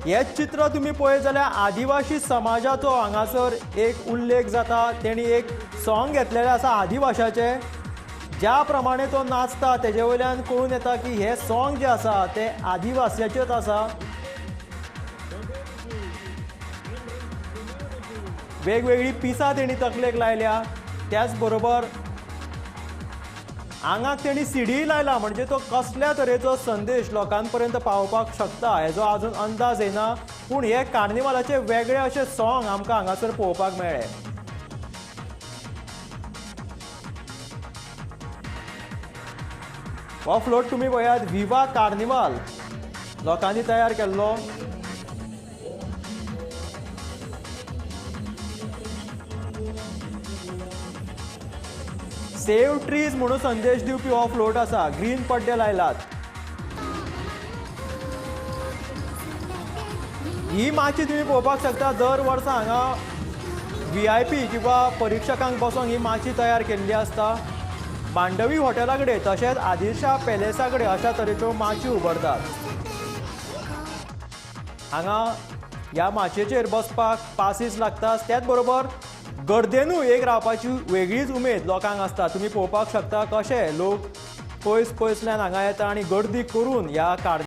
हेच चित्र तुम्ही पळयत जाल्यार आदिवासी समाजाचो हांगासर एक उल्लेख जाता। तेणी एक सॉंग घेतलेलें आसा आदिवाशाचे, ज्या प्रमाणे तो नाचता तेजे वयल्यान कळून येता की हे सॉंग जे आसा ते आदिवासीचेच आसा। वेगवेगळी पिसां तेणी तकलेक लायल्या, त्याच बरोबर आंगाक तेणी सीडी लायला, म्हणजे तो कसल्या तरेचो संदेश लोकांपर्यंत पावोवपाक शकता हेजो अजून अंदाज येना। पूण हे कार्निवालाचे वेगळे अशे सॉंग आमकां हांगासर पळोवपाक मेळ्ळे। हो फ्लोट तुम्ही पळयात, विवा कार्निवाल लोकांनी तयार केल्लो। सेव ट्रीज म्हणून संदेश दिवपी हो फ्लोट आसा, ग्रीन पड्डे लायलात। ही माची तुम्ही पळोवपाक शकता, दर वर्सा हांगा VIP किंवा परीक्षकांक बसोंक ही माची तयार केल्ली आसता। मांडवी हॉटेला कडेन तशेंच आदिलशा पॅलेसा कडेन अशा तरेच्यो माची उबरतात। हांगा ह्या माचयेचेर बसपाक पासीस लागतात, त्याच बरोबर गर्देनूय एक रावपाची वेगळीच उमेद लोकांक आसता। तुम्ही पळोवपाक शकता कशे लोक पयस पयसल्यान हांगा येता आनी गर्दी करून ह्या